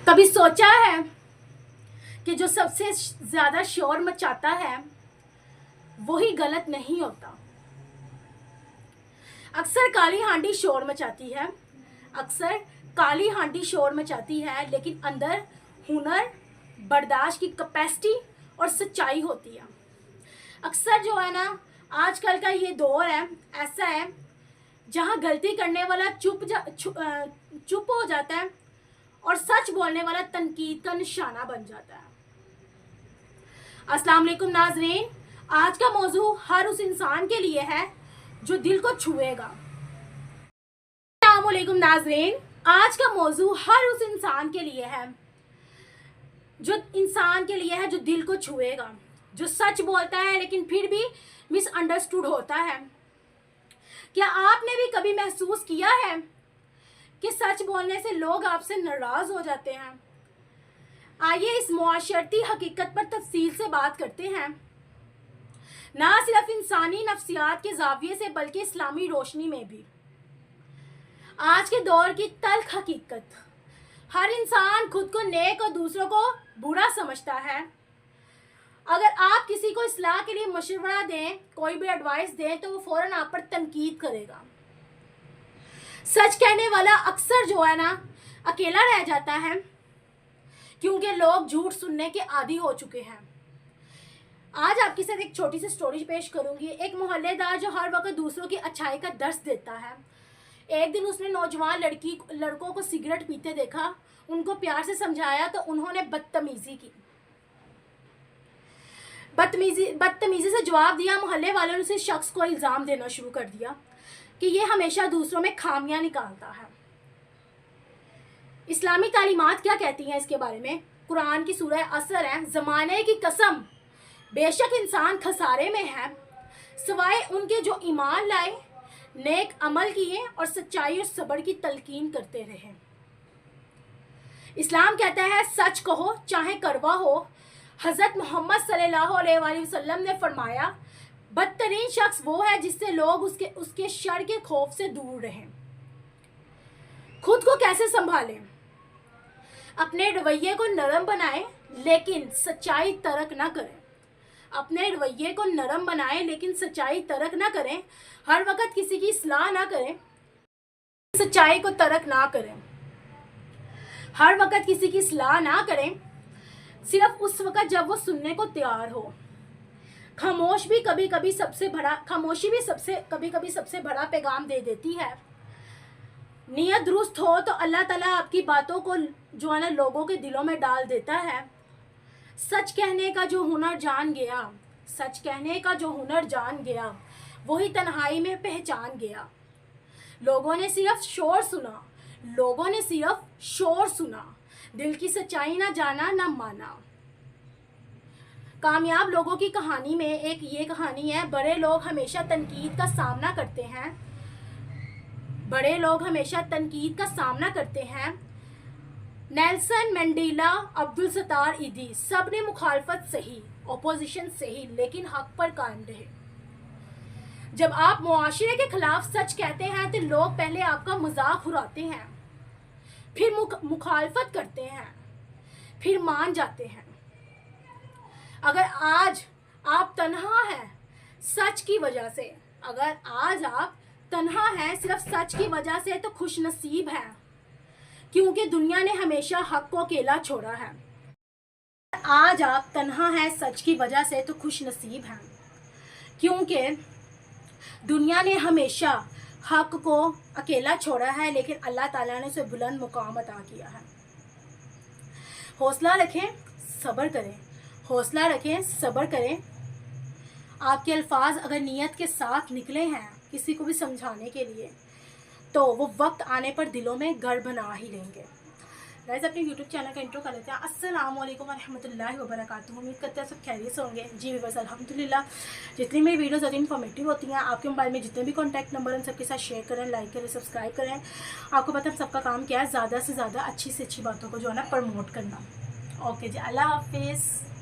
कभी सोचा है कि जो सबसे ज़्यादा शोर मचाता है वही गलत नहीं होता। अक्सर काली हांडी शोर मचाती है, अक्सर काली हांडी शोर मचाती है, लेकिन अंदर हुनर, बर्दाश्त की कैपेसिटी और सच्चाई होती है। अक्सर जो है ना, आजकल का ये दौर है ऐसा है जहाँ गलती करने वाला चुप हो जाता है और सच बोलने वाला तनकीद का निशाना बन जाता है। अस्सलाम वालेकुम नाज़रीन, आज का मौजू हर उस इंसान के लिए है जो दिल को छुएगा। अस्सलाम वालेकुम नाज़रीन, आज का मौजू हर उस इंसान के लिए है जो दिल को छुएगा, जो सच बोलता है लेकिन फिर भी मिसअंडरस्टूड होता है। क्या आपने भी कभी महसूस किया है कि सच बोलने से लोग आपसे नाराज हो जाते हैं? आइए इस मुआशरती हकीकत पर तफसील से बात करते हैं, ना सिर्फ इंसानी नफ्सियात के ज़ाविये से बल्कि इस्लामी रोशनी में भी। आज के दौर की तल्ख हकीकत, हर इंसान खुद को नेक और दूसरों को बुरा समझता है। अगर आप किसी को इस्लाह के लिए मशवरा दें, कोई भी एडवाइस दें, तो वो फ़ौरन आप पर तनकीद करेगा। सच कहने वाला अक्सर जो है ना अकेला रह जाता है, क्योंकि लोग झूठ सुनने के आदी हो चुके हैं। आज आपके साथ एक छोटी सी स्टोरी पेश करूंगी। एक मोहल्लेदार जो हर वक्त दूसरों की अच्छाई का दर्स देता है, एक दिन उसने नौजवान लड़कों को सिगरेट पीते देखा। उनको प्यार से समझाया तो उन्होंने बदतमीजी की। बदतमीजी से जवाब दिया। मोहल्ले वालों ने उस शख्स को इल्ज़ाम देना शुरू कर दिया कि ये हमेशा दूसरों में खामियां निकालता है। इस्लामी तालीमात क्या कहती हैं इसके बारे में? कुरान की सूरह असर है, ज़माने की कसम, बेशक इंसान खसारे में है सिवाय उनके जो ईमान लाए, नेक अमल किए और सच्चाई और सब्र की तलकीन करते रहे। इस्लाम कहता है सच कहो चाहे कड़वा हो। हज़रत मोहम्मद सल्लल्लाहु अलैहि वसल्लम ने फरमाया, बदतरीन शख्स वो है जिससे लोग उसके शर के खौफ से दूर रहें। खुद को कैसे संभालें? अपने रवैये को नरम बनाएं लेकिन सच्चाई तर्क ना करें। अपने रवैये को नरम बनाएं लेकिन सच्चाई तर्क ना करें। हर वक्त किसी की इस्लाह ना करें, सच्चाई को तर्क ना करें। हर वक्त किसी की इस्लाह ना करें, सिर्फ उस वक्त जब वो सुनने को तैयार हो। खामोशी भी कभी कभी सबसे बड़ा पैगाम दे देती है। नियत दुरुस्त हो तो अल्लाह ताला आपकी बातों को जो है ना लोगों के दिलों में डाल देता है। सच कहने का जो हुनर जान गया वही तन्हाई में पहचान गया। लोगों ने सिर्फ शोर सुना, दिल की सच्चाई ना जाना ना माना। कामयाब लोगों की कहानी में एक ये कहानी है, बड़े लोग हमेशा तनकीद का सामना करते हैं। नेल्सन मंडेला, अब्दुल सत्तार ईदी, सब ने मुखालफत सही, ओपोजिशन सही, लेकिन हक पर कायम रहे। जब आप मुआशरे के खिलाफ सच कहते हैं तो लोग पहले आपका मजाक उड़ाते हैं, फिर मुखालफत करते हैं, फिर मान जाते हैं। अगर आज आप तन्हा हैं सच की वजह से, सिर्फ सच की वजह से, तो खुश नसीब हैं, क्योंकि दुनिया ने हमेशा हक को अकेला छोड़ा है। आज आप तन्हा हैं सच की वजह से, तो खुश नसीब हैं, क्योंकि दुनिया ने हमेशा हक को अकेला छोड़ा है, लेकिन अल्लाह ताला ने उसे बुलंद मुकाम अता किया है। हौसला रखें, सब्र करें। आपके अल्फाज अगर नीयत के साथ निकले हैं किसी को भी समझाने के लिए, तो वो वक्त आने पर दिलों में घर बना ही लेंगे। गाइस, अपने यूट्यूब चैनल का इंट्रो कर लेते हैं। अस्सलाम वालेकुम वरहमतुल्लाहि वबरकातुहू। उम्मीद करते हैं सब खैरियत से होंगे। जी बस अल्हम्दुलिल्लाह। जितनी मेरी वीडियोस ज़्यादा इन्फॉर्मेटिव होती हैं, आपके मोबाइल में जितने भी कॉन्टैक्ट नंबर हैं सबके साथ शेयर करें, लाइक करें, सब्सक्राइब करें। आपको पता है सबका काम क्या है, ज़्यादा से ज़्यादा अच्छी से अच्छी बातों को जो है ना प्रमोट करना। ओके जी, अल्लाह हाफिज़।